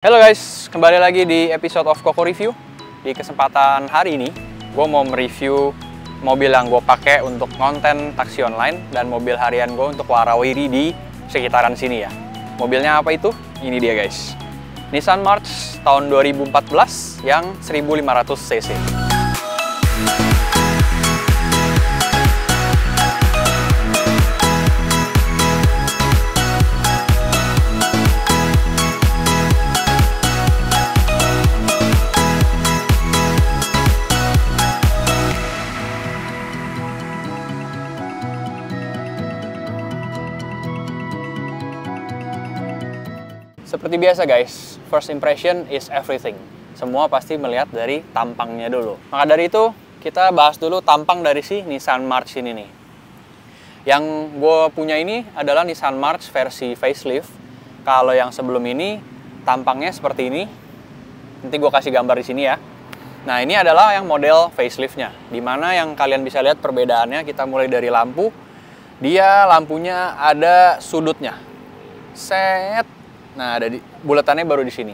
Halo guys, kembali lagi di episode of Koko Review. Di kesempatan hari ini, gue mau mereview mobil yang gue pakai untuk konten taksi online dan mobil harian gue untuk warawiri di sekitaran sini ya. Mobilnya apa itu? Ini dia guys. Nissan March tahun 2014 yang 1500 cc. Seperti biasa guys, first impression is everything. Semua pasti melihat dari tampangnya dulu. Maka dari itu, kita bahas dulu tampang dari si Nissan March ini nih. Yang gue punya ini adalah Nissan March versi facelift. Kalau yang sebelum ini, tampangnya seperti ini. Nanti gue kasih gambar di sini ya. Nah, ini adalah yang model faceliftnya. Dimana yang kalian bisa lihat perbedaannya, kita mulai dari lampu. Dia lampunya ada sudutnya. Set. Nah, ada bulatannya baru di sini.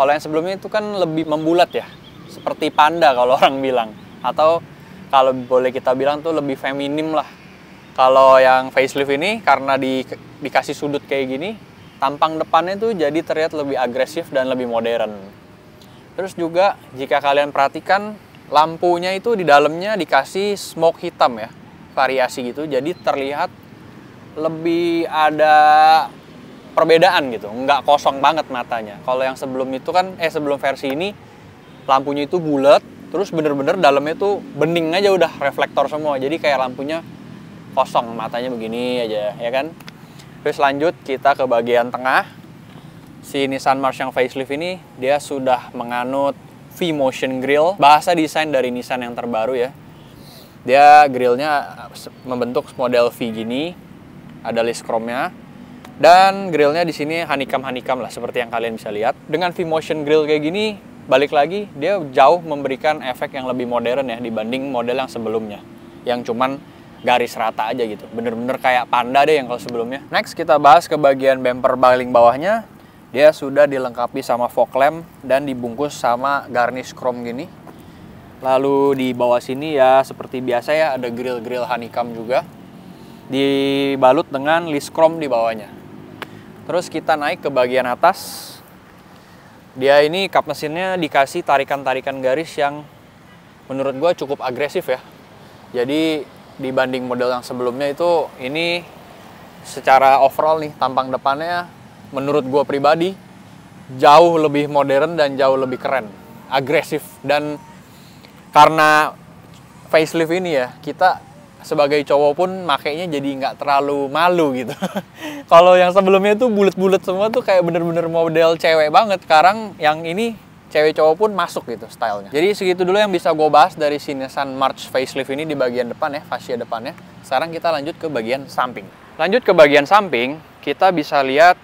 Kalau yang sebelumnya itu kan lebih membulat ya, seperti panda kalau orang bilang. Atau kalau boleh kita bilang tuh lebih feminim lah. Kalau yang facelift ini karena dikasih sudut kayak gini, tampang depannya tuh jadi terlihat lebih agresif dan lebih modern. Terus juga jika kalian perhatikan lampunya itu di dalamnya dikasih smoke hitam ya, variasi gitu. Jadi terlihat lebih ada perbedaan gitu, nggak kosong banget matanya. Kalau yang sebelum itu kan, sebelum versi ini lampunya itu bulat, terus bener-bener dalamnya tuh bening aja udah reflektor semua. Jadi kayak lampunya kosong, matanya begini aja, ya kan? Terus lanjut kita ke bagian tengah. Si Nissan March yang facelift ini dia sudah menganut V-Motion Grille, bahasa desain dari Nissan yang terbaru ya. Dia grillnya membentuk model V gini, ada list chrome-nya. Dan grillnya di sini honeycomb lah seperti yang kalian bisa lihat. Dengan V-Motion Grill kayak gini, balik lagi dia jauh memberikan efek yang lebih modern ya dibanding model yang sebelumnya. Yang cuman garis rata aja gitu. Bener-bener kayak panda deh yang kalau sebelumnya. Next kita bahas ke bagian bumper paling bawahnya. Dia sudah dilengkapi sama fog lamp dan dibungkus sama garnish chrome gini. Lalu di bawah sini ya seperti biasa ya ada grill-grill honeycomb juga. Dibalut dengan list chrome di bawahnya. Terus kita naik ke bagian atas. Dia ini kap mesinnya dikasih tarikan-tarikan garis yang menurut gue cukup agresif ya. Jadi dibanding model yang sebelumnya itu ini secara overall nih tampang depannya menurut gue pribadi jauh lebih modern dan jauh lebih keren. Agresif dan karena facelift ini ya kita sebagai cowok pun makainya jadi nggak terlalu malu gitu. Kalau yang sebelumnya tuh bulet-bulet semua tuh kayak bener-bener model cewek banget. Sekarang yang ini cewek cowok pun masuk gitu stylenya. Jadi segitu dulu yang bisa gue bahas dari si Nissan March facelift ini di bagian depan ya, fascia depannya. Sekarang kita lanjut ke bagian samping. Lanjut ke bagian samping, kita bisa lihat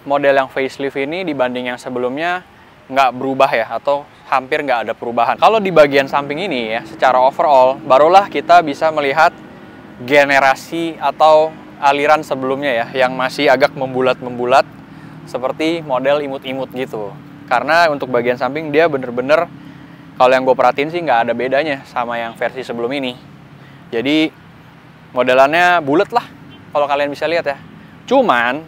model yang facelift ini dibanding yang sebelumnya nggak berubah ya, atau hampir nggak ada perubahan. Kalau di bagian samping ini ya, secara overall, barulah kita bisa melihat generasi atau aliran sebelumnya ya, yang masih agak membulat-membulat, seperti model imut-imut gitu. Karena untuk bagian samping dia bener-bener, kalau yang gue perhatiin sih nggak ada bedanya sama yang versi sebelum ini. Jadi modelannya bulat lah, kalau kalian bisa lihat ya. Cuman,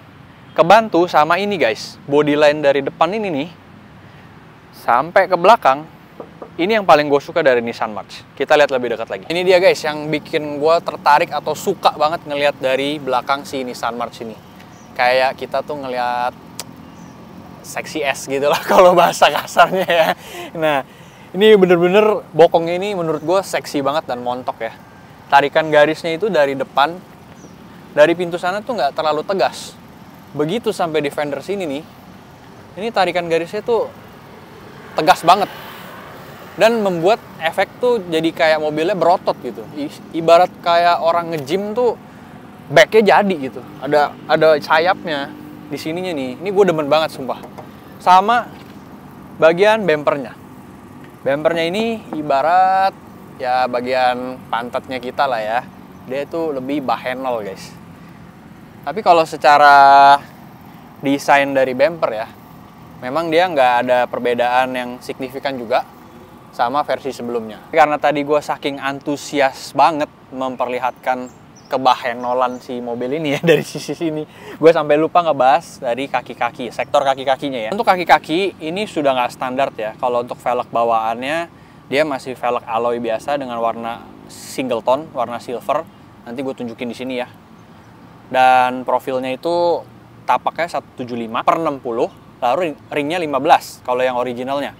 kebantu sama ini guys, body line dari depan ini nih, sampai ke belakang, ini yang paling gue suka dari Nissan March. Kita lihat lebih dekat lagi. Ini dia guys, yang bikin gue tertarik atau suka banget ngelihat dari belakang si Nissan March ini. Kayak kita tuh ngelihat seksi S gitu lah kalau bahasa kasarnya ya. Nah, ini bener-bener bokongnya ini menurut gue seksi banget dan montok ya. Tarikan garisnya itu dari depan, dari pintu sana tuh nggak terlalu tegas. Begitu sampai di fender sini nih, ini tarikan garisnya tuh tegas banget dan membuat efek tuh jadi kayak mobilnya berotot gitu. Ibarat kayak orang nge-gym tuh backnya jadi gitu. Ada sayapnya di sininya nih. Ini gue demen banget sumpah. Sama bagian bempernya. Bempernya ini ibarat ya bagian pantatnya kita lah ya. Dia tuh lebih bahenol guys. Tapi kalau secara desain dari bumper ya, Memang dia nggak ada perbedaan yang signifikan juga sama versi sebelumnya. Karena tadi gue saking antusias banget memperlihatkan kebah yang Nolan si mobil ini ya dari sisi sini, gue sampai lupa ngebahas dari kaki-kaki, sektor kaki-kakinya ya. Untuk kaki-kaki ini sudah nggak standar ya. Kalau untuk velg bawaannya dia masih velg alloy biasa dengan warna single tone, warna silver. Nanti gue tunjukin di sini ya. Dan profilnya itu tapaknya 175/60. Lalu ringnya 15 kalau yang originalnya.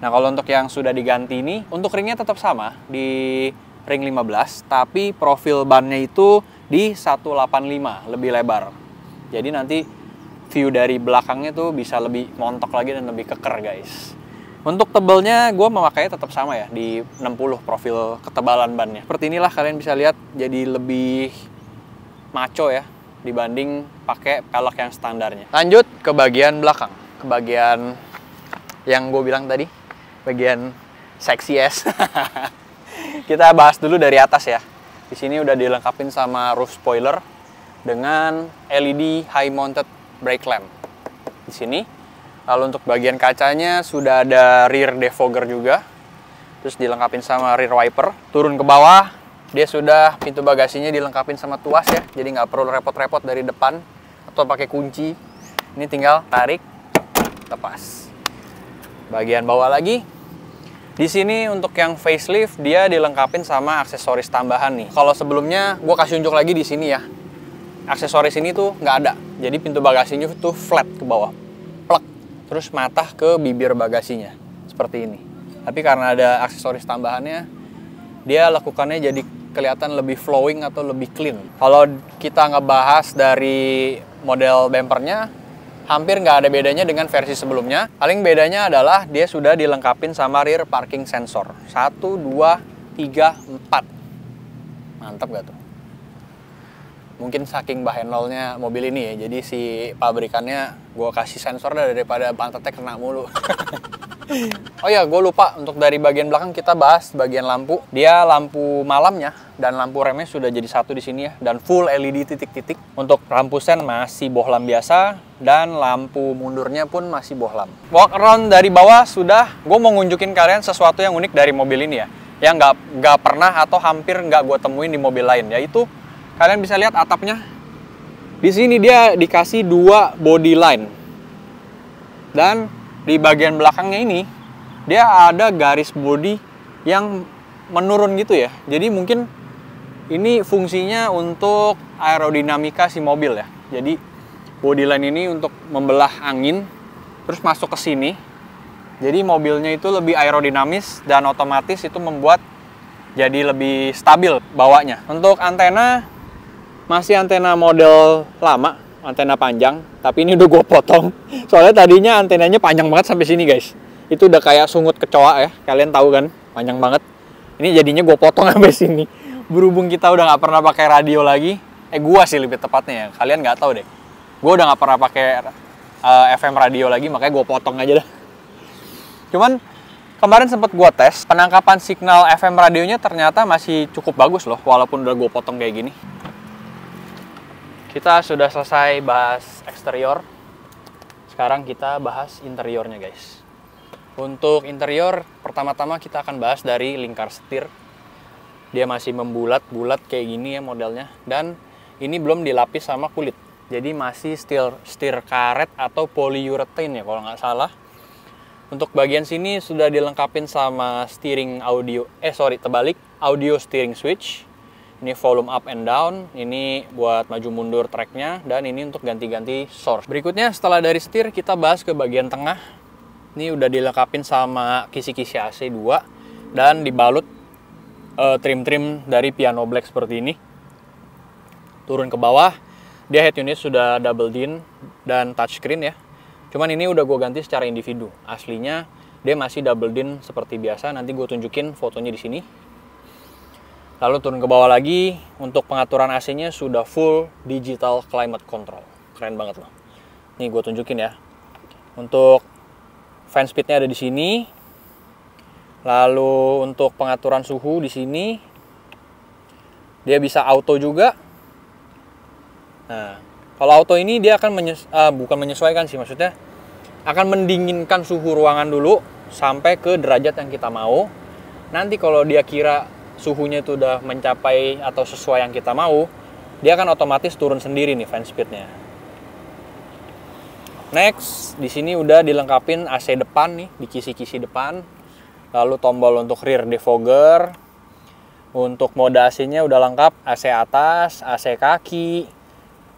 Nah kalau untuk yang sudah diganti ini, untuk ringnya tetap sama di ring 15, tapi profil bannya itu di 185, lebih lebar. Jadi nanti view dari belakangnya tuh bisa lebih montok lagi dan lebih keker guys. Untuk tebelnya gue memakainya tetap sama ya, di 60 profil ketebalan bannya. Seperti inilah kalian bisa lihat, jadi lebih maco ya dibanding pakai pelek yang standarnya. Lanjut ke bagian belakang. Bagian yang gue bilang tadi, bagian seksi es. Kita bahas dulu dari atas ya. Di sini udah dilengkapin sama roof spoiler dengan LED high mounted brake lamp di sini. Lalu untuk bagian kacanya sudah ada rear defogger juga. Terus dilengkapin sama rear wiper. Turun ke bawah, dia sudah pintu bagasinya dilengkapin sama tuas ya. Jadi nggak perlu repot-repot dari depan atau pakai kunci. Ini tinggal tarik, lepas. Bagian bawah lagi, di sini untuk yang facelift dia dilengkapin sama aksesoris tambahan nih. Kalau sebelumnya gue kasih unjuk lagi di sini ya, aksesoris ini tuh nggak ada. Jadi pintu bagasinya tuh flat ke bawah, plek, terus matah ke bibir bagasinya seperti ini. Tapi karena ada aksesoris tambahannya, dia lakukannya jadi kelihatan lebih flowing atau lebih clean. Kalau kita ngebahas dari model bumpernya, hampir nggak ada bedanya dengan versi sebelumnya. Paling bedanya adalah dia sudah dilengkapin sama rear parking sensor. 1, 2, 3, 4. Mantap gak tuh? Mungkin saking bahenolnya mobil ini ya, jadi si pabrikannya gue kasih sensor daripada pantatnya kena mulu. Oh ya, gue lupa untuk dari bagian belakang kita bahas bagian lampu. Dia lampu malamnya dan lampu remnya sudah jadi satu di sini ya, dan full LED titik-titik. Untuk lampu sen masih bohlam biasa dan lampu mundurnya pun masih bohlam. Walk around dari bawah sudah. Gue mau ngunjukin kalian sesuatu yang unik dari mobil ini ya, yang nggak pernah atau hampir nggak gue temuin di mobil lain, yaitu kalian bisa lihat atapnya. Di sini dia dikasih 2 body line. Dan di bagian belakangnya ini dia ada garis body yang menurun gitu ya. Jadi mungkin ini fungsinya untuk aerodinamika si mobil ya. Jadi body line ini untuk membelah angin terus masuk ke sini. Jadi mobilnya itu lebih aerodinamis dan otomatis itu membuat jadi lebih stabil bawanya. Untuk antena masih antena model lama, antena panjang, tapi ini udah gue potong. Soalnya tadinya antenanya panjang banget sampai sini guys. Itu udah kayak sungut kecoa ya, kalian tahu kan, panjang banget. Ini jadinya gue potong sampai sini. Berhubung kita udah nggak pernah pakai radio lagi, gua sih lebih tepatnya ya, kalian nggak tahu deh. Gue udah nggak pernah pakai FM radio lagi, makanya gue potong aja dah. Cuman kemarin sempat gue tes, penangkapan signal FM radionya ternyata masih cukup bagus loh, walaupun udah gue potong kayak gini. Kita sudah selesai bahas eksterior. Sekarang kita bahas interiornya guys. Untuk interior, pertama-tama kita akan bahas dari lingkar setir. Dia masih membulat-bulat kayak gini ya modelnya. Dan ini belum dilapis sama kulit. Jadi masih setir karet atau polyurethane ya kalau nggak salah. Untuk bagian sini sudah dilengkapin sama steering audio, terbalik, audio steering switch. Ini volume up and down, ini buat maju mundur tracknya, dan ini untuk ganti-ganti source. Berikutnya setelah dari setir kita bahas ke bagian tengah. Ini udah dilengkapin sama kisi-kisi AC 2 dan dibalut trim-trim dari piano black seperti ini. Turun ke bawah, dia head unit sudah double din dan touchscreen ya. Cuman ini udah gue ganti secara individu. Aslinya dia masih double din seperti biasa, nanti gue tunjukin fotonya di sini. Lalu turun ke bawah lagi, untuk pengaturan AC-nya sudah full digital climate control. Keren banget loh. Nih gue tunjukin ya. Untuk fan speed-nya ada di sini. Lalu untuk pengaturan suhu di sini. Dia bisa auto juga. Nah, kalau auto ini dia akan bukan menyesuaikan sih, maksudnya akan mendinginkan suhu ruangan dulu sampai ke derajat yang kita mau. Nanti kalau dia kira suhunya itu udah mencapai atau sesuai yang kita mau, dia akan otomatis turun sendiri nih fan speednya. Next, di sini udah dilengkapin AC depan nih, di kisi-kisi depan. Lalu tombol untuk rear defogger. Untuk mode AC-nya udah lengkap, AC atas, AC kaki,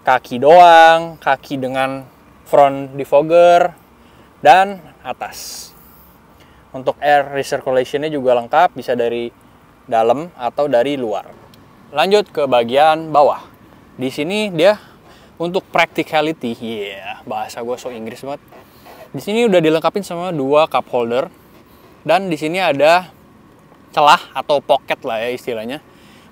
kaki doang, kaki dengan front defogger, dan atas. Untuk air recirculation-nya juga lengkap, bisa dari dalam atau dari luar. Lanjut ke bagian bawah. Di sini dia untuk practicality, bahasa gue so Inggris banget. Di sini udah dilengkapin sama 2 cup holder, dan di sini ada celah atau pocket lah ya istilahnya.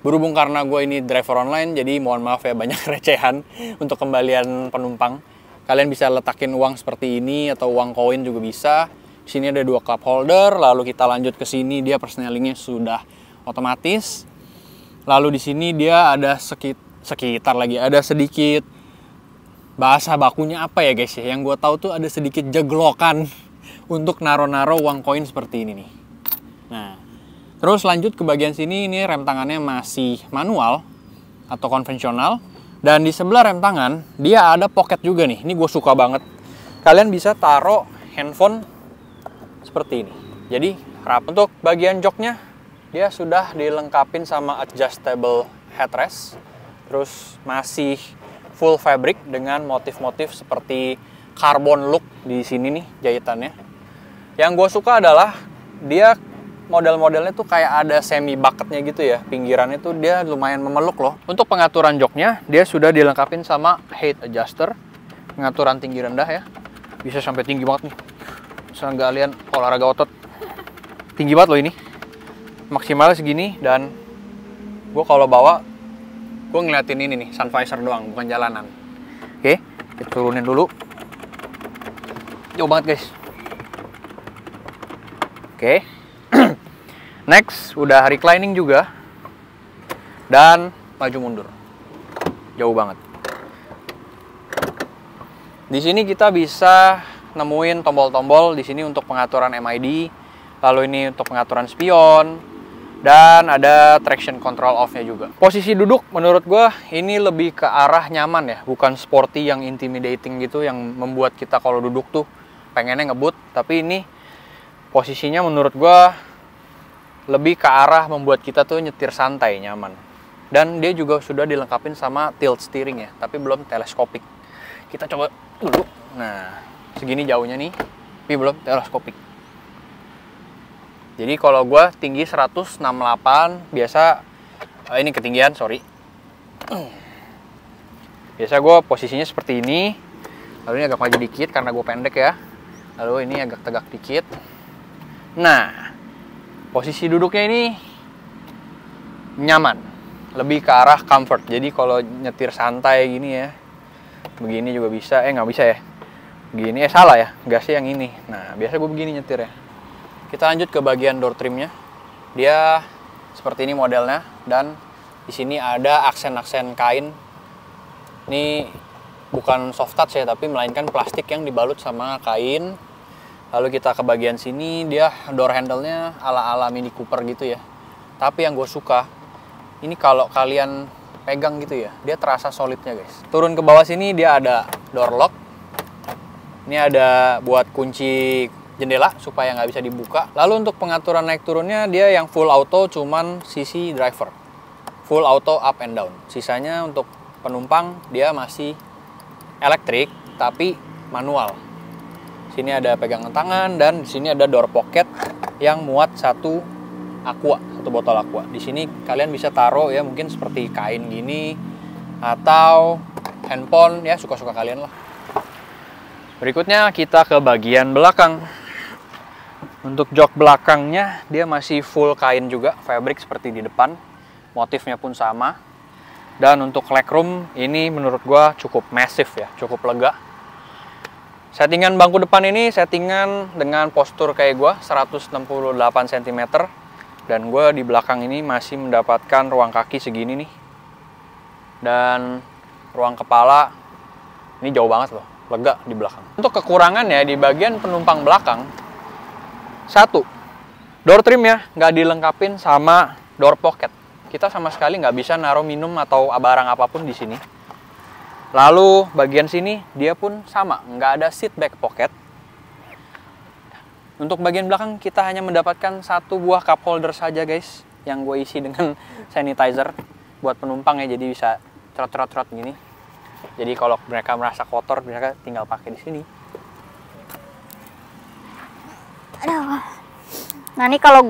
Berhubung karena gue ini driver online, jadi mohon maaf ya banyak recehan untuk kembalian penumpang. Kalian bisa letakin uang seperti ini atau uang koin juga bisa. Di sini ada 2 cup holder, lalu kita lanjut ke sini, dia persnelingnya sudah otomatis. Lalu di sini dia ada ada sedikit bahasa bakunya apa ya guys ya. Yang gue tahu tuh ada sedikit jeglokan untuk naro-naro uang koin seperti ini nih. Nah, terus lanjut ke bagian sini, ini rem tangannya masih manual atau konvensional. Dan di sebelah rem tangan, dia ada pocket juga nih. Ini gue suka banget. Kalian bisa taruh handphone seperti ini. Jadi, rapi. Untuk bagian joknya, dia sudah dilengkapin sama adjustable headrest. Terus masih full fabric dengan motif-motif seperti carbon look di sini nih jahitannya. Yang gue suka adalah dia model-modelnya tuh kayak ada semi bucketnya gitu ya. Pinggirannya tuh dia lumayan memeluk loh. Untuk pengaturan joknya, dia sudah dilengkapin sama height adjuster. Pengaturan tinggi rendah ya. Bisa sampai tinggi banget nih. Misalnya kalian olahraga otot. Tinggi banget loh ini. Maksimalnya segini, dan gue kalau bawa, gue ngeliatin ini nih, sun visor doang, bukan jalanan. Oke, kita turunin dulu. Jauh banget guys. Oke. Next, udah reclining juga. Dan maju mundur. Jauh banget. Di sini kita bisa nemuin tombol-tombol di sini untuk pengaturan MID, lalu ini untuk pengaturan spion, dan ada traction control off-nya juga. Posisi duduk menurut gue ini lebih ke arah nyaman ya, bukan sporty yang intimidating gitu yang membuat kita kalau duduk tuh pengennya ngebut, tapi ini posisinya menurut gue lebih ke arah membuat kita tuh nyetir santai, nyaman. Dan dia juga sudah dilengkapin sama tilt steering ya, tapi belum teleskopik. Kita coba dulu. Nah, segini jauhnya nih, tapi belum teleskopik. Jadi kalau gue tinggi 168, biasa, ini ketinggian, sorry. Biasa gue posisinya seperti ini. Lalu ini agak maju dikit karena gue pendek ya. Lalu ini agak tegak dikit. Nah, posisi duduknya ini nyaman, lebih ke arah comfort. Jadi kalau nyetir santai gini ya, begini juga bisa. Nggak bisa ya, begini. Salah ya, gasnya yang ini. Nah, biasa gue begini nyetir ya. Kita lanjut ke bagian door trimnya. Dia seperti ini modelnya, dan di sini ada aksen-aksen kain. Ini bukan soft touch ya, tapi melainkan plastik yang dibalut sama kain. Lalu kita ke bagian sini, dia door handle-nya ala-ala Mini Cooper gitu ya. Tapi yang gue suka, ini kalau kalian pegang gitu ya, dia terasa solidnya guys. Turun ke bawah sini, dia ada door lock. Ini ada buat kunci jendela supaya nggak bisa dibuka. Lalu untuk pengaturan naik turunnya, dia yang full auto, cuman sisi driver. Full auto up and down. Sisanya untuk penumpang, dia masih elektrik, tapi manual. Sini ada pegangan tangan, dan di sini ada door pocket yang muat satu botol aqua. Di sini kalian bisa taruh ya, mungkin seperti kain gini atau handphone ya, suka-suka kalian lah. Berikutnya kita ke bagian belakang. Untuk jok belakangnya dia masih full kain juga, fabric seperti di depan. Motifnya pun sama. Dan untuk legroom ini menurut gua cukup massive ya, cukup lega. Settingan bangku depan ini settingan dengan postur kayak gue, 168 cm. Dan gue di belakang ini masih mendapatkan ruang kaki segini nih. Dan ruang kepala, ini jauh banget loh. lega di belakang. Untuk kekurangannya di bagian penumpang belakang, satu, door trimnya nggak dilengkapin sama door pocket. Kita sama sekali nggak bisa naruh minum atau barang apapun di sini. Lalu bagian sini dia pun sama, nggak ada seat back pocket. Untuk bagian belakang kita hanya mendapatkan satu buah cup holder saja guys, yang gue isi dengan sanitizer buat penumpang ya, jadi bisa trot-trot-trot gini. Jadi kalau mereka merasa kotor, mereka tinggal pakai di sini. Aduh. Nah ini kalau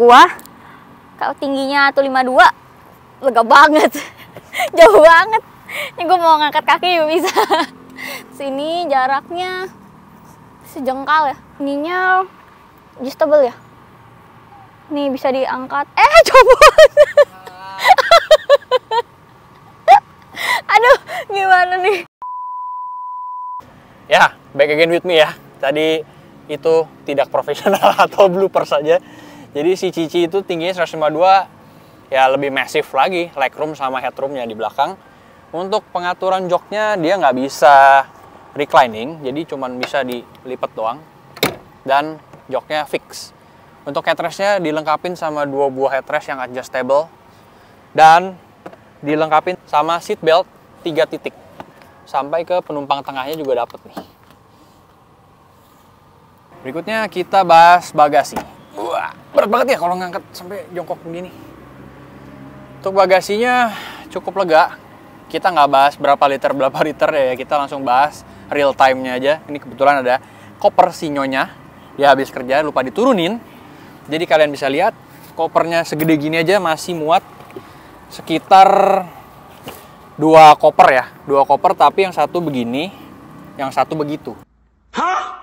tingginya tuh 52, lega banget. Jauh banget. Ini gue mau ngangkat kaki juga bisa. Sini jaraknya sejengkal ya. Ininya adjustable ya. Nih bisa diangkat. Copot. Aduh, gimana nih? Ya, back again with me ya. Tadi itu tidak profesional atau blooper saja. Jadi si Cici itu tingginya 152, ya lebih massive lagi, legroom sama headroomnya di belakang. Untuk pengaturan joknya dia nggak bisa reclining, jadi cuman bisa dilipat doang. Dan joknya fix. Untuk headrestnya dilengkapin sama 2 buah headrest yang adjustable. Dan dilengkapin sama seat belt 3 titik. Sampai ke penumpang tengahnya juga dapet nih. Berikutnya kita bahas bagasi. Wah, berat banget ya kalau ngangkat sampai jongkok begini. Untuk bagasinya cukup lega. Kita nggak bahas berapa liter ya, kita langsung bahas real time-nya aja. Ini kebetulan ada koper sinyonya. Dia habis kerja, lupa diturunin. Jadi kalian bisa lihat, kopernya segede gini aja masih muat sekitar 2 koper ya. 2 koper tapi yang satu begini, yang satu begitu. Hah?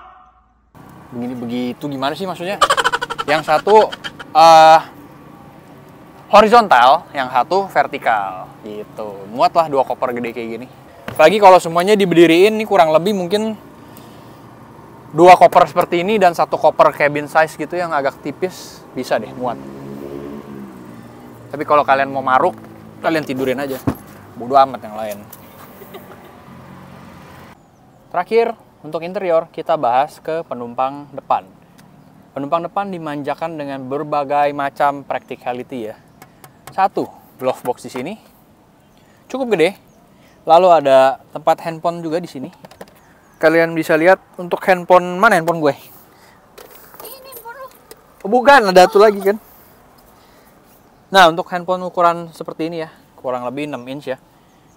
Begini begitu gimana sih maksudnya? Yang satu horizontal, yang satu vertikal gitu. Muatlah 2 koper gede kayak gini. Apalagi kalau semuanya diberdiriin, ini kurang lebih mungkin 2 koper seperti ini dan 1 koper cabin size gitu yang agak tipis, bisa deh muat. Tapi kalau kalian mau maruk, kalian tidurin aja. Bodo amat yang lain. Terakhir, untuk interior kita bahas ke penumpang depan. Penumpang depan dimanjakan dengan berbagai macam practicality ya. 1, glove box di sini. Cukup gede. Lalu ada tempat handphone juga di sini. Kalian bisa lihat untuk handphone, mana handphone gue? Ini handphone lu. Oh, bukan, ada satu lagi kan. Nah, untuk handphone ukuran seperti ini ya, kurang lebih 6 inch ya.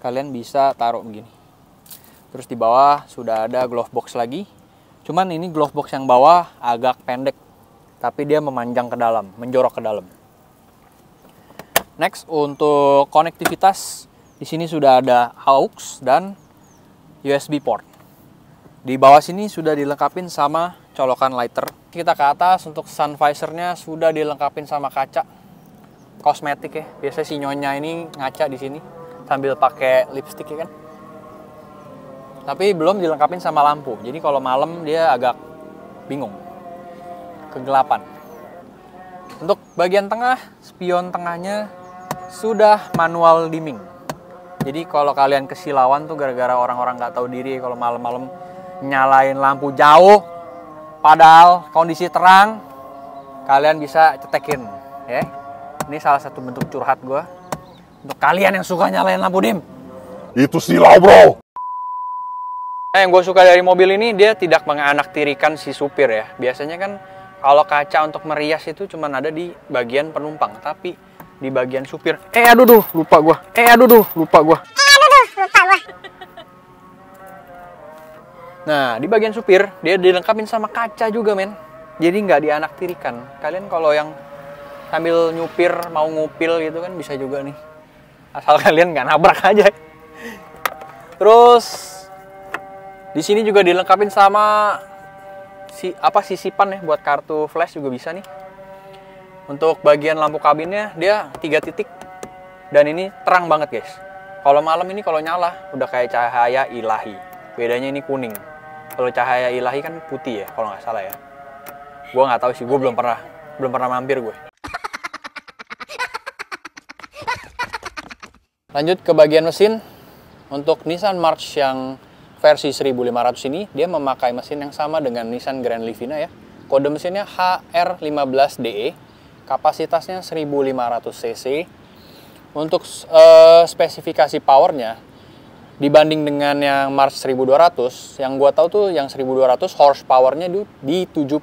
Kalian bisa taruh begini. Terus di bawah sudah ada glove box lagi. Cuman ini glove box yang bawah agak pendek, tapi dia memanjang ke dalam, menjorok ke dalam. Next, untuk konektivitas, di sini sudah ada aux dan USB port. Di bawah sini sudah dilengkapin sama colokan lighter. Kita ke atas, untuk sun visor-nya sudah dilengkapin sama kaca kosmetik ya. Biasanya si nyonya ini ngaca di sini sambil pakai lipstick ya kan. Tapi belum dilengkapin sama lampu. Jadi kalau malam dia agak bingung, kegelapan. Untuk bagian tengah, spion tengahnya sudah manual dimming. Jadi kalau kalian kesilauan tuh gara-gara orang-orang nggak tahu diri kalau malam-malam nyalain lampu jauh, padahal kondisi terang, kalian bisa cetekin, ya. Ini salah satu bentuk curhat gue untuk kalian yang suka nyalain lampu dim. Itu silau bro. Nah, yang gue suka dari mobil ini, dia tidak menganaktirikan si supir ya. Biasanya kan kalau kaca untuk merias itu cuma ada di bagian penumpang, tapi di bagian supir, lupa gua. Nah, di bagian supir, dia dilengkapin sama kaca juga, men. Jadi nggak dianaktirikan. Kalian kalau yang sambil nyupir, mau ngupil gitu kan bisa juga nih. Asal kalian nggak nabrak aja. Terus, di sini juga dilengkapin sama sisipan ya, buat kartu flash juga bisa nih. Untuk bagian lampu kabinnya, dia 3 titik. Dan ini terang banget, guys. Kalau malam ini kalau nyala, udah kayak cahaya ilahi. Bedanya ini kuning. Kalau cahaya ilahi kan putih ya, kalau nggak salah ya. Gue nggak tahu sih, gue belum pernah mampir gue. Lanjut ke bagian mesin. Untuk Nissan March yang versi 1500 ini dia memakai mesin yang sama dengan Nissan Grand Livina ya. Kode mesinnya HR15DE, kapasitasnya 1500 cc. Untuk spesifikasi powernya dibanding dengan yang March 1200, yang gua tahu tuh yang 1200 horsepowernya di 76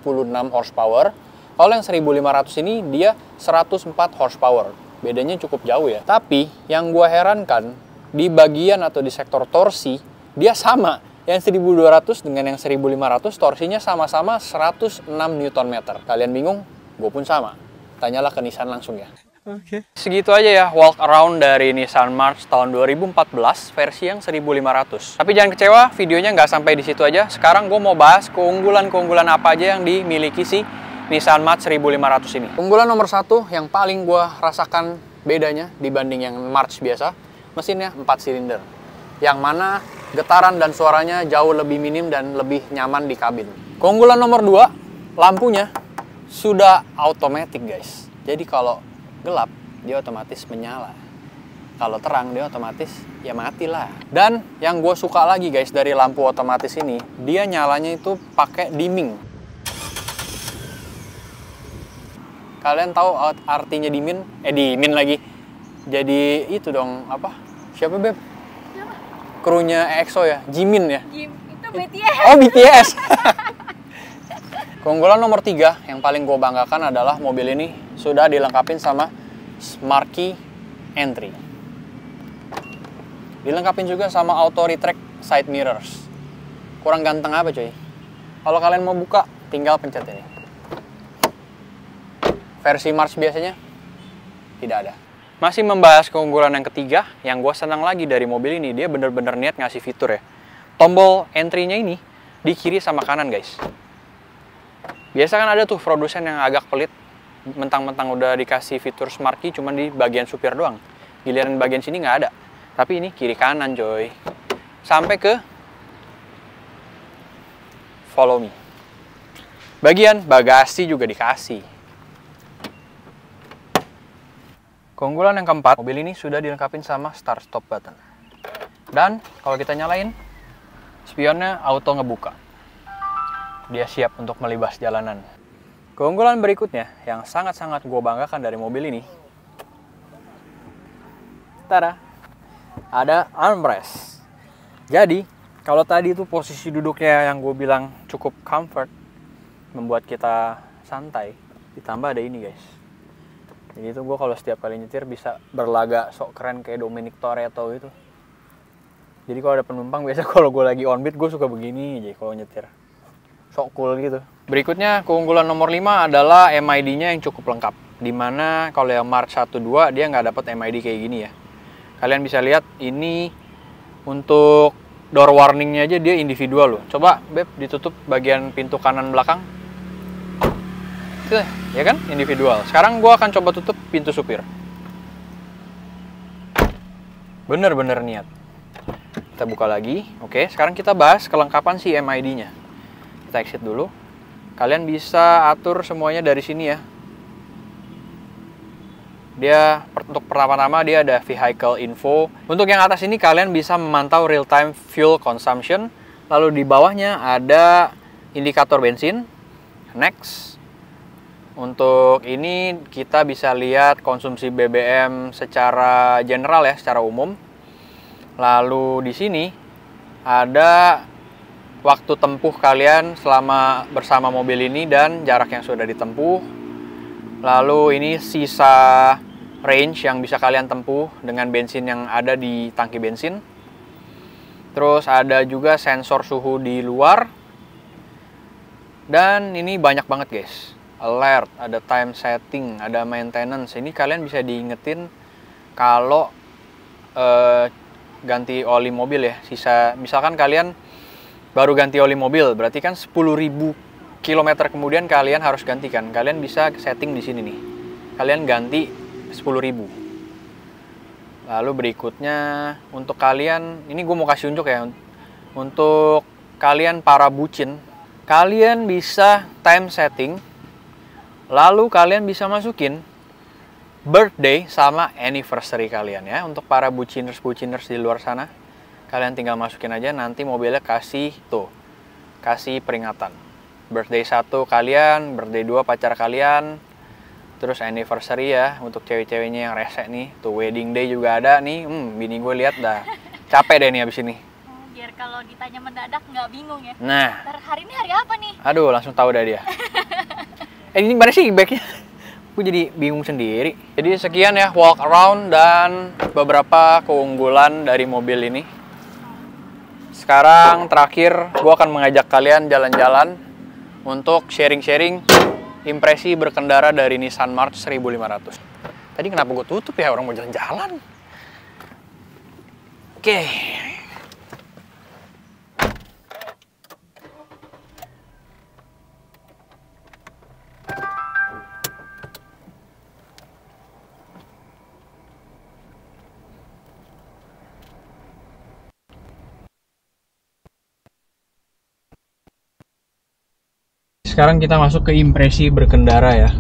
horsepower. Kalau yang 1500 ini dia 104 horsepower. Bedanya cukup jauh ya. Tapi yang gua herankan di bagian atau di sektor torsi dia sama. Yang 1200 dengan yang 1500 torsinya sama-sama 106 Nm. Kalian bingung? Gue pun sama. Tanyalah ke Nissan langsung ya. Oke. Segitu aja ya walk around dari Nissan March tahun 2014 versi yang 1500. Tapi jangan kecewa, videonya nggak sampai di situ aja. Sekarang gue mau bahas keunggulan-keunggulan apa aja yang dimiliki si Nissan March 1500 ini. Keunggulan nomor satu yang paling gue rasakan bedanya dibanding yang March biasa, mesinnya 4 silinder. Yang mana getaran dan suaranya jauh lebih minim dan lebih nyaman di kabin. Keunggulan nomor 2, lampunya sudah automatic guys. Jadi kalau gelap, dia otomatis menyala. Kalau terang, dia otomatis ya matilah. Dan yang gue suka lagi guys dari lampu otomatis ini, dia nyalanya itu pakai dimming. Kalian tahu artinya dimming? Dimming lagi. Jadi itu dong, apa? Siapa Beb? Siapa? Krunya EXO ya, Jimin ya? Itu BTS. Oh BTS! Keunggulan nomor 3 yang paling gue banggakan adalah mobil ini sudah dilengkapi sama Smarky Entry. Dilengkapi juga sama auto retract side mirrors. Kurang ganteng apa coy? Kalau kalian mau buka, tinggal pencet ini. Versi March biasanya tidak ada. Masih membahas keunggulan yang ketiga, yang gue senang lagi dari mobil ini, dia bener-bener niat ngasih fitur ya. Tombol entry-nya ini di kiri sama kanan guys. Biasa kan ada tuh produsen yang agak pelit, mentang-mentang udah dikasih fitur Smart Key cuman di bagian supir doang. Giliran bagian sini nggak ada. Tapi ini kiri kanan coy. Sampai ke follow me. Bagian bagasi juga dikasih. Keunggulan yang keempat, mobil ini sudah dilengkapi sama start stop button. Dan kalau kita nyalain, spionnya auto ngebuka. Dia siap untuk melibas jalanan. Keunggulan berikutnya yang sangat-sangat gue banggakan dari mobil ini, tada, ada armrest. Jadi kalau tadi itu posisi duduknya yang gue bilang cukup comfort, membuat kita santai, ditambah ada ini guys. Jadi itu gue kalau setiap kali nyetir bisa berlagak sok keren kayak Dominic Toretto itu. Jadi kalau ada penumpang biasa kalau gue lagi on beat gue suka begini aja kalau nyetir. Sok cool gitu. Berikutnya keunggulan nomor 5 adalah MID-nya yang cukup lengkap. Dimana kalau yang March 12 dia nggak dapat MID kayak gini ya. Kalian bisa lihat ini untuk door warningnya aja dia individual loh. Coba Beb ditutup bagian pintu kanan belakang. Tuh, ya kan individual. Sekarang gua akan coba tutup pintu supir. Bener-bener niat. Kita buka lagi. Oke, sekarang kita bahas kelengkapan si MID-nya. Kita exit dulu. Kalian bisa atur semuanya dari sini ya. Dia untuk pertama-tama dia ada vehicle info. Untuk yang atas ini kalian bisa memantau real time fuel consumption. Lalu di bawahnya ada indikator bensin. Next. Untuk ini kita bisa lihat konsumsi BBM secara general ya, secara umum. Lalu di sini ada waktu tempuh kalian selama bersama mobil ini dan jarak yang sudah ditempuh. Lalu ini sisa range yang bisa kalian tempuh dengan bensin yang ada di tangki bensin. Terus ada juga sensor suhu di luar. Dan ini banyak banget guys. Alert, ada time setting, ada maintenance. Ini kalian bisa diingetin kalau ganti oli mobil ya. Sisa, misalkan kalian baru ganti oli mobil, berarti kan 10.000 km kemudian kalian harus gantikan. Kalian bisa setting di sini nih. Kalian ganti 10.000. Lalu berikutnya untuk kalian, ini gue mau kasih unjuk ya. Untuk kalian para bucin, kalian bisa time setting. Lalu kalian bisa masukin birthday sama anniversary kalian ya. Untuk para buciners di luar sana, Kalian tinggal masukin aja, nanti mobilnya kasih peringatan. Birthday 1 kalian, birthday 2 pacar kalian, terus anniversary ya untuk cewek-ceweknya yang rese nih. Tuh wedding day juga ada nih. Bini gue lihat dah capek deh nih abis ini. Biar kalau ditanya mendadak nggak bingung ya. Nah, Hari ini hari apa nih? aduh langsung tahu dah dia. Ini mana sih backnya? Gue jadi bingung sendiri. Jadi sekian ya walk around dan beberapa keunggulan dari mobil ini. Sekarang terakhir gue akan mengajak kalian jalan-jalan untuk sharing-sharing impresi berkendara dari Nissan March 1500. Tadi kenapa gue tutup ya, orang mau jalan-jalan? Oke. Sekarang kita masuk ke impresi berkendara ya.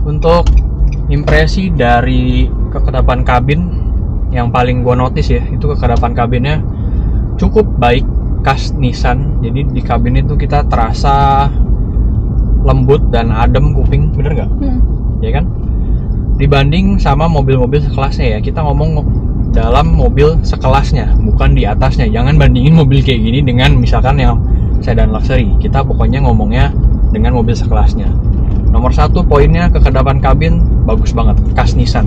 Untuk impresi dari kekedapan kabin, yang paling gue notice ya, itu kekedapan kabinnya cukup baik, khas Nissan. Jadi di kabin itu kita terasa lembut dan adem kuping, bener nggak? Ya kan? Dibanding sama mobil-mobil sekelasnya ya, kita ngomong dalam mobil sekelasnya, bukan di atasnya. Jangan bandingin mobil kayak gini dengan misalkan yang sedan luxury. Kita pokoknya ngomongnya dengan mobil sekelasnya. Nomor 1 poinnya kekedapan kabin bagus banget, khas Nissan.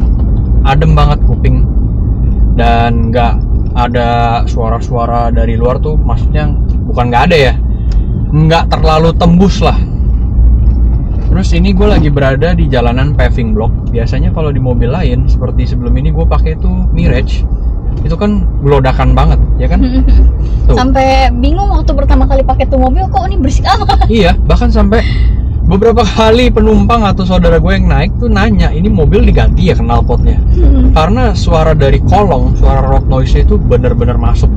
Adem banget kuping dan nggak ada suara-suara dari luar tuh, maksudnya bukan nggak ada ya, nggak terlalu tembus lah. Terus ini gue lagi berada di jalanan paving block. Biasanya kalau di mobil lain seperti sebelum ini gue pakai tuh Mirage, itu kan gelodakan banget ya kan. Tuh. Sampai bingung waktu pertama kali pakai tuh mobil, kok ini berisik amat. Iya, bahkan sampai beberapa kali penumpang atau saudara gue yang naik tuh nanya, ini mobil diganti ya knalpotnya? Karena suara dari kolong, suara road noise itu bener-bener masuk,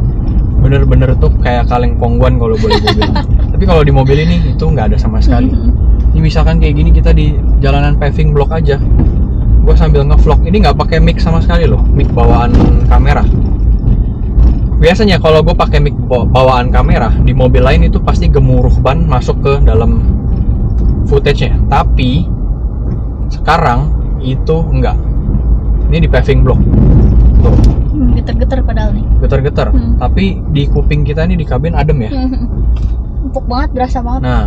bener-bener tuh kayak kaleng kongguan kalau boleh gue bilang. Tapi kalau di mobil ini itu nggak ada sama sekali. Ini misalkan kayak gini kita di jalanan paving block aja, gue sambil ngevlog, ini nggak pakai mic sama sekali loh, mic bawaan kamera. Biasanya kalau gue pakai mic bawaan kamera di mobil lain itu pasti gemuruh ban masuk ke dalam footage-nya. Tapi sekarang itu enggak. Ini di paving block. Tuh. Geter-geter padahal nih. Geter-geter. Tapi di kuping kita ini di kabin adem ya. Empuk banget, berasa banget. Nah,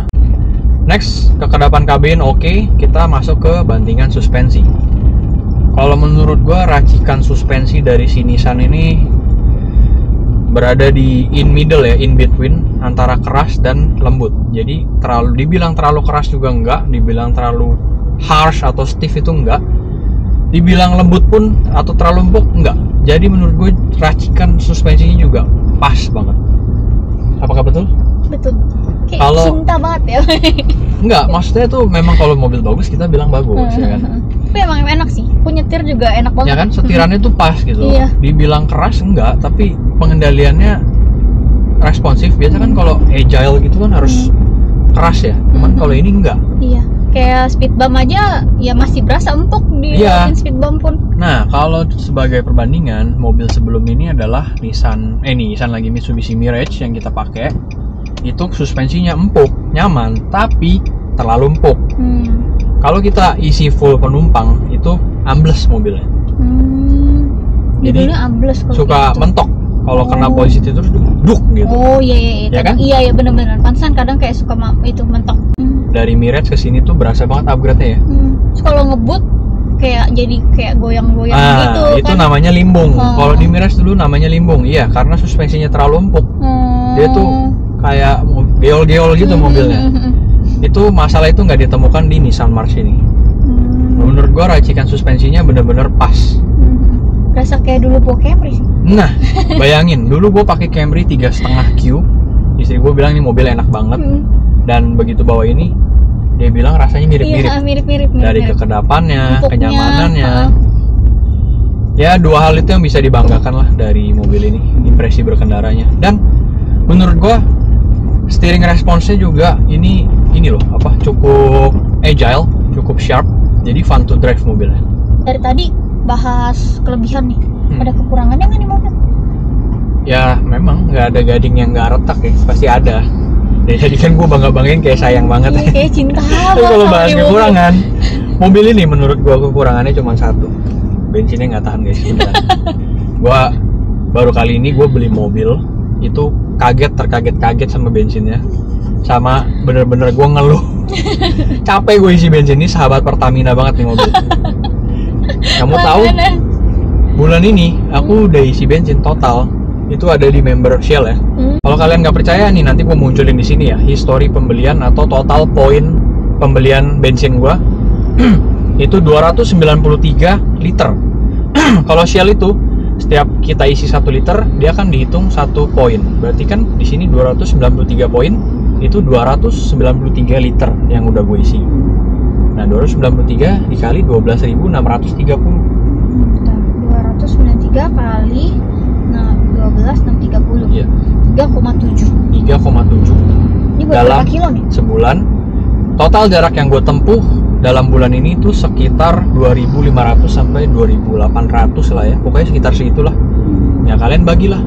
next kekedapan kabin oke. Kita masuk ke bantingan suspensi. Kalau menurut gue racikan suspensi dari si Nissan ini berada di in middle ya, in between antara keras dan lembut. Jadi dibilang terlalu keras juga enggak, dibilang terlalu harsh atau stiff itu enggak, dibilang lembut pun atau terlalu empuk enggak. Jadi menurut gue racikan suspensinya juga pas banget. Apakah betul? Betul. Kayak Kalau cinta banget ya. Enggak, maksudnya tuh memang kalau mobil bagus kita bilang bagus ya kan. Tapi emang enak sih, nyetir juga enak banget. Ya kan, setirannya tuh pas gitu. Iya. Dibilang keras enggak, tapi pengendaliannya responsif. Biasa kan kalau agile gitu kan harus keras ya. Cuman kalau ini enggak. Iya. Kayak speed bump aja ya masih berasa empuk di speed bump pun. Nah, kalau sebagai perbandingan, mobil sebelum ini adalah Nissan lagi Mitsubishi Mirage yang kita pakai. Itu suspensinya empuk, nyaman, tapi terlalu empuk. Kalau kita isi full penumpang itu ambles mobilnya. Jadi ambles suka gitu. mentok. Kalau kena posisi terus duk gitu. Oh iya. Ya kan? Iya benar-benar. Pantesan kadang kayak suka itu mentok. Dari Mirage ke sini tuh berasa banget upgrade-nya ya. Terus kalau ngebut kayak goyang-goyang gitu itu kan. namanya limbung. Kalau di Mirage dulu namanya limbung. Iya, karena suspensinya terlalu empuk. Dia tuh kayak geol-geol gitu mobilnya. Itu masalah itu nggak ditemukan di Nissan March ini. Menurut gua racikan suspensinya bener-bener pas. Berasa kayak dulu bawa Camry sih. Nah, bayangin dulu gua pakai Camry 3,5 Q. Istri gua bilang ini mobil enak banget. Dan begitu bawa ini, dia bilang rasanya mirip-mirip. Iya, mirip-mirip. Dari kekedapannya, empuknya, kenyamanannya. Ya, dua hal itu yang bisa dibanggakan lah dari mobil ini, impresi berkendaranya. Dan menurut gua steering response-nya juga ini loh, cukup agile, cukup sharp. Jadi fun to drive mobilnya. Dari tadi bahas kelebihan nih. Ada kekurangannya nggak nih mobil? Ya memang nggak ada gading yang nggak retak ya, pasti ada. Dari tadi kan gue bangga-banggain kayak sayang banget. Iya, kayak cinta Tapi banget kalau sama bahas ini kekurangan, mobil ini menurut gue kekurangannya cuma satu, bensinnya nggak tahan guys. Gue baru kali ini gue beli mobil itu terkaget sama bensinnya, sama bener-bener gue ngeluh. Capek gue isi bensin, ini sahabat Pertamina banget nih mobil. Kamu tahu? Bulan ini aku udah isi bensin total itu ada di member Shell ya. Kalau kalian nggak percaya nih, nanti gue munculin di sini ya history pembelian atau total poin pembelian bensin gue. Itu 293 liter. Kalau Shell itu setiap kita isi 1 liter dia akan dihitung 1 poin. Berarti kan di sini 293 poin itu 293 liter yang udah gue isi. Nah 293 dikali 12.630. 293 kali 12.630. Iya. 3,7. Ini buat Dalam berapa kilo nih? sebulan. Total jarak yang gue tempuh dalam bulan ini itu sekitar 2.500 sampai 2.800 lah ya. Pokoknya sekitar segitulah. Ya kalian bagilah.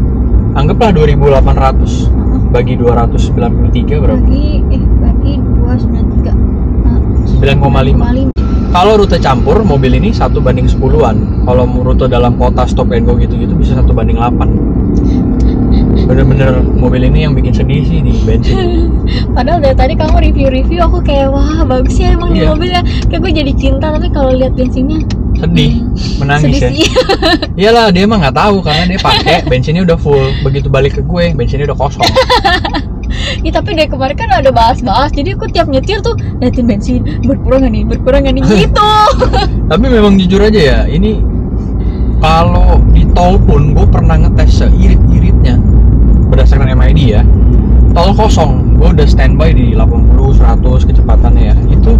Anggaplah 2.800 bagi 293 berapa? Bagi 293. 9,5. Kalau rute campur mobil ini 1:10-an. Kalau rute dalam kota stop and go gitu-gitu bisa 1:8. Bener-bener mobil ini yang bikin sedih sih di bensin. Padahal dari tadi kamu review aku kayak wah bagus ya emang di Iya. mobilnya. Kayak gue jadi cinta, tapi kalau lihat bensinnya Sedih, menangis sedih ya. sih. Iyalah dia emang nggak tahu karena dia pakai bensinnya udah full. Begitu balik ke gue bensinnya udah kosong. Ya tapi dari kemarin kan ada bahas-bahas, jadi aku tiap nyetir tuh liatin bensin berkurang nggak nih gitu. Tapi memang jujur aja ya, ini kalau di tol pun gue pernah ngetes seirit-iritnya berdasarkan MID ya. Tol kosong, gue udah standby di 80, 100 kecepatannya ya. Itu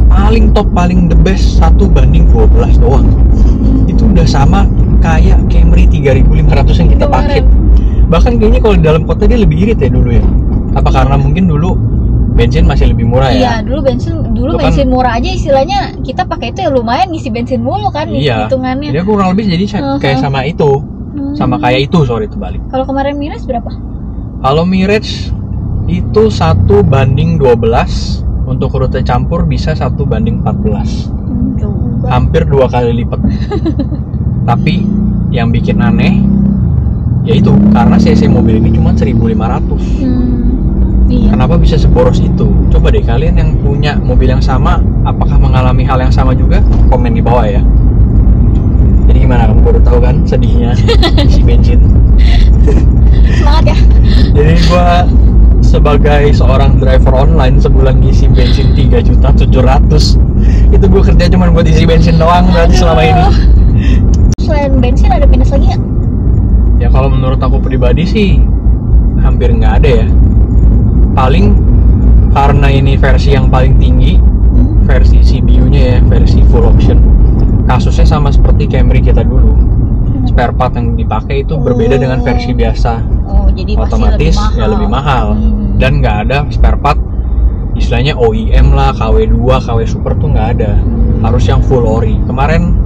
paling top, paling the best 1:12 doang. Itu udah sama kayak Camry 3500 yang kita pakai. Bahkan kayaknya kalau di dalam kota dia lebih irit ya dulu ya. Apa karena mungkin dulu bensin masih lebih murah ya? Iya, dulu bensin kan, murah aja istilahnya kita pakai itu ya lumayan ngisi bensin mulu kan iya, hitungannya. Dia kurang lebih jadi kayak sama itu. Sama kayak itu, sorry terbalik. Kalau kemarin Mirage berapa? Kalau Mirage itu 1:12, untuk rute campur bisa 1:14. Jauh banget. Hampir 2 kali lipat. Tapi yang bikin aneh yaitu karena cc mobil ini cuma 1.500. Iya. Kenapa bisa seboros itu? Coba deh kalian yang punya mobil yang sama, apakah mengalami hal yang sama juga? Komen di bawah ya. Jadi gimana, kamu baru tahu kan sedihnya isi bensin? Semangat ya. Jadi gua sebagai seorang driver online sebulan ngisi bensin 3.700.000. Itu gua kerja cuma buat isi bensin doang berarti selama ini. Selain bensin ada minus lagi nggak? Ya kalau menurut aku pribadi sih hampir nggak ada ya. Paling karena ini versi yang paling tinggi, versi CBU-nya ya, versi full option. Kasusnya sama seperti Camry kita dulu. Spare part yang dipakai itu berbeda dengan versi biasa. Oh, jadi Otomatis pasti ya lebih mahal. Dan nggak ada spare part istilahnya OEM lah, KW2, KW Super tuh nggak ada. Harus yang full ori. Kemarin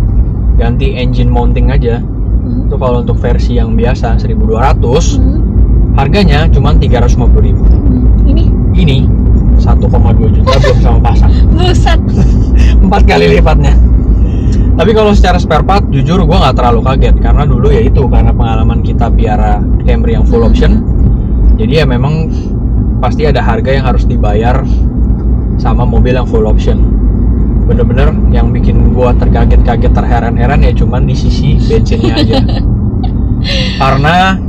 ganti engine mounting aja. Itu kalau untuk versi yang biasa 1.200, harganya cuma 350.000. Ini 1,2 juta belum sama pasang. Buset. 4 kali lipatnya. Tapi kalau secara spare part, jujur gue nggak terlalu kaget karena dulu ya itu karena pengalaman kita piara Camry yang full option. Jadi ya memang pasti ada harga yang harus dibayar sama mobil yang full option. Bener-bener yang bikin gua terkaget-kaget, terheran-heran ya cuman di sisi bensinnya aja. Karena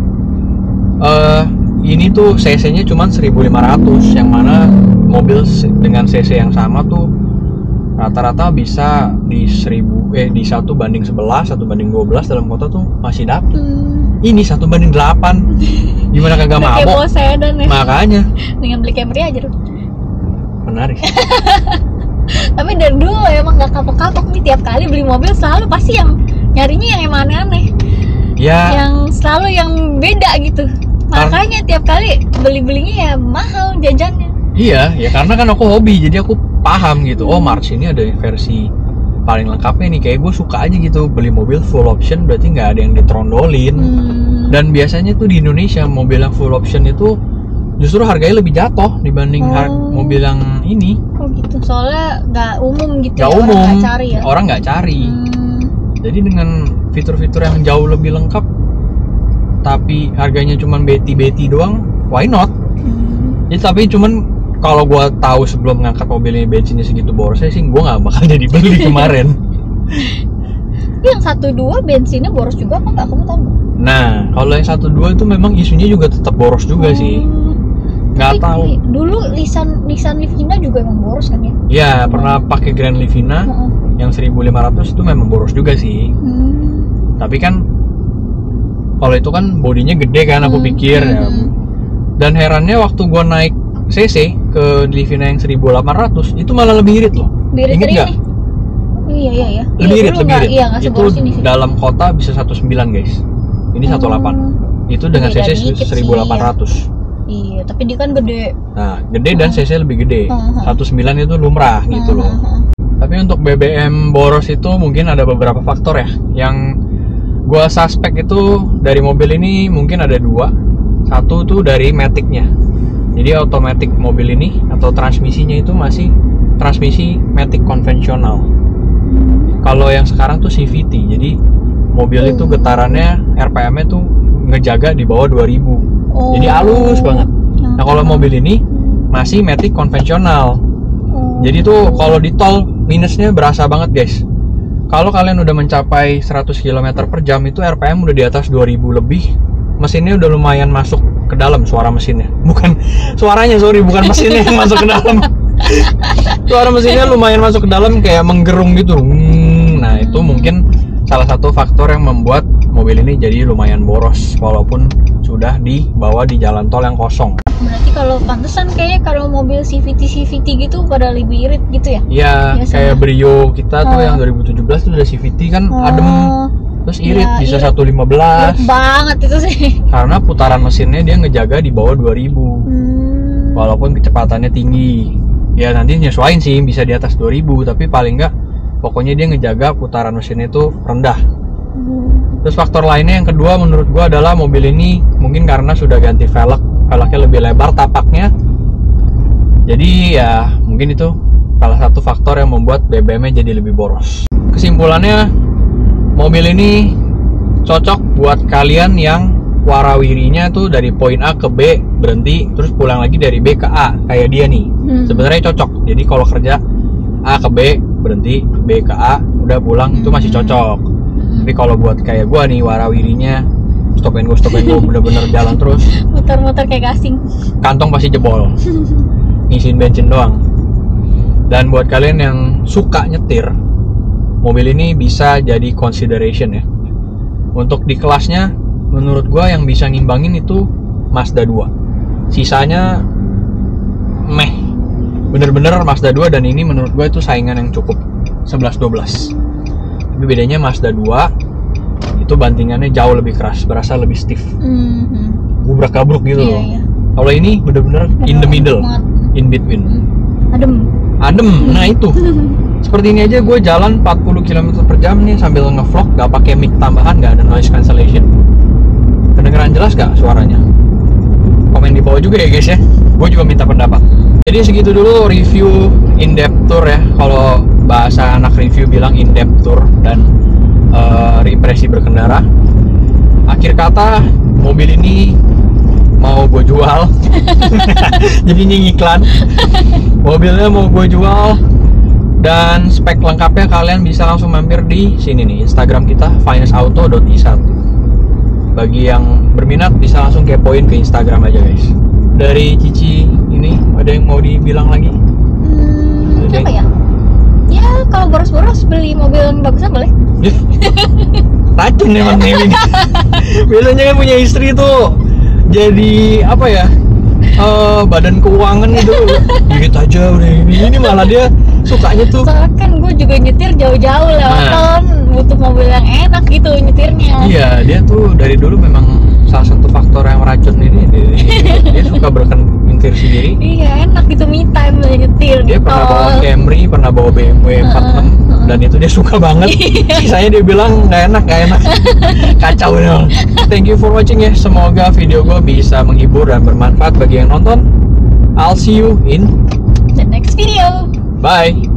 ini tuh cc-nya cuman 1.500, yang mana mobil dengan cc yang sama tuh rata-rata bisa di 1:11, 1:12 dalam kota tuh masih dapet. Ini 1:8. Gimana kagak mabok? Sedan ya. Makanya. Dengan beli Camry aja tuh. Menarik. Tapi dari dulu emang gak kapok-kapok nih, tiap kali beli mobil selalu pasti yang nyarinya yang emang aneh-aneh. Ya. Yang selalu yang beda gitu. Makanya tiap kali beli-belinya ya mahal jajannya. Iya, ya karena kan aku hobi, jadi aku paham gitu. Oh, March ini ada versi paling lengkapnya nih. Kayak gue suka aja gitu beli mobil full option, berarti nggak ada yang ditrondolin. Dan biasanya tuh di Indonesia mobil yang full option itu justru harganya lebih jatuh dibanding mobil yang ini. Oh gitu, soalnya nggak umum gitu. Nggak ya, umum, orang nggak cari ya. orang nggak cari. Jadi dengan fitur-fitur yang jauh lebih lengkap, tapi harganya cuma beti doang, why not? Ya, tapi cuman kalau gue tahu sebelum ngangkat mobil ini bensinnya segitu borosnya sih, gue nggak bakal jadi beli kemarin. Yang 1.2 bensinnya boros juga apa nggak? Kamu tahu nggak? Nah, kalau yang 1.2 itu memang isunya juga tetap boros juga sih. Nggak Tapi tahu. Dulu Nissan Livina juga emang boros kan ya? Ya, pernah pakai Grand Livina yang 1.500 itu memang boros juga sih. Tapi kan kalau itu kan bodinya gede kan, aku pikir ya. Dan herannya waktu gua naik CC ke Livina yang 1.800 itu malah lebih irit loh. Birit Ingat nggak? Iya. Lebih irit, lebih irit. Iya, nggak Itu seboros ini sih. dalam kota bisa 19 guys. Ini 18. Itu dengan Beda CC dikit sih, 1.800. Iya, tapi dia kan gede. Nah, gede dan CC lebih gede. 19 itu lumrah gitu loh. Tapi untuk BBM boros itu mungkin ada beberapa faktor ya. Yang gua suspek itu dari mobil ini mungkin ada dua. Satu tuh dari matic-nya. Jadi automatic mobil ini atau transmisinya itu masih transmisi matic konvensional. Kalau yang sekarang tuh CVT. Jadi mobil itu getarannya RPM-nya tuh ngejaga di bawah 2000. Jadi halus banget. Nah, kalau mobil ini masih matic konvensional. Jadi tuh kalau di tol minusnya berasa banget guys. Kalau kalian udah mencapai 100 km per jam itu RPM udah di atas 2000 lebih. Mesinnya udah lumayan masuk ke dalam, suara mesinnya. Bukan suaranya, sorry, bukan mesinnya yang masuk ke dalam. Suara mesinnya lumayan masuk ke dalam kayak menggerung gitu. Nah, itu mungkin salah satu faktor yang membuat mobil ini jadi lumayan boros walaupun sudah dibawa di jalan tol yang kosong. Berarti kalau pantesan kayaknya kalau mobil CVT gitu pada lebih irit gitu ya? Iya, Ya, kayak Brio kita tuh yang 2017 tuh udah CVT kan adem, terus irit ya, bisa irit. 115. Banget itu sih. Karena putaran mesinnya dia ngejaga di bawah 2000. Walaupun kecepatannya tinggi. Ya nanti nyesuain sih bisa di atas 2000, tapi paling enggak pokoknya dia ngejaga putaran mesinnya itu rendah. Terus faktor lainnya yang kedua menurut gua adalah mobil ini mungkin karena sudah ganti velgnya lebih lebar tapaknya. Jadi ya mungkin itu salah satu faktor yang membuat BBM-nya jadi lebih boros. Kesimpulannya, mobil ini cocok buat kalian yang warawirinya tuh dari poin A ke B berhenti terus pulang lagi dari B ke A kayak dia nih. Sebenarnya cocok. Jadi kalau kerja A ke B berhenti, B ke A udah pulang itu masih cocok. Tapi kalau buat kayak gua nih warawirinya stop and go bener-bener jalan terus, Muter-muter kayak gasing. kantong pasti jebol. Ngisiin bensin doang. Dan buat kalian yang suka nyetir, mobil ini bisa jadi consideration ya. Untuk di kelasnya menurut gua yang bisa ngimbangin itu Mazda 2. Sisanya bener-bener Mazda 2 dan ini menurut gue itu saingan yang cukup 11-12. Tapi bedanya Mazda 2 itu bantingannya jauh lebih keras, berasa lebih stiff, gubrak-gabruk gitu loh. Kalau ini bener-bener in the middle, in between, adem. Nah itu seperti ini aja gue jalan 40 km per jam nih sambil ngevlog, gak pakai mic tambahan, gak ada noise cancellation. Kedengeran jelas gak suaranya? Komen di bawah juga ya guys ya, gue juga minta pendapat. Jadi segitu dulu review in-depth tour ya, kalau bahasa anak review bilang in-depth tour dan impresi berkendara. Akhir kata, mobil ini mau gue jual. Jadinya ngiklan. Mobilnya mau gue jual dan spek lengkapnya kalian bisa langsung mampir di sini nih, Instagram kita finestauto.i1. Bagi yang berminat bisa langsung kepoin ke Instagram aja guys. Dari Cici ini ada yang mau dibilang lagi? Apa ya? Ya kalau boros-boros beli mobil yang bagusan boleh. Racun emang ini. Biasanya kan punya istri tuh jadi apa ya? Badan keuangan gitu. Dikit aja udah ini malah dia sukanya tuh. Soalnya kan gue juga nyetir jauh-jauh lewat tol, butuh mobil yang enak gitu nyetirnya. Iya, dia tuh dari dulu memang salah satu faktor yang racun ini dia suka nyetir sendiri. Iya enak gitu me time nyetir. Dia pernah bawa Camry, pernah bawa BMW 46. dan itu dia suka banget. Sisanya dia bilang nggak enak kacau dong. Thank you for watching ya, semoga video gue bisa menghibur dan bermanfaat bagi yang nonton. I'll see you in The next video. bye.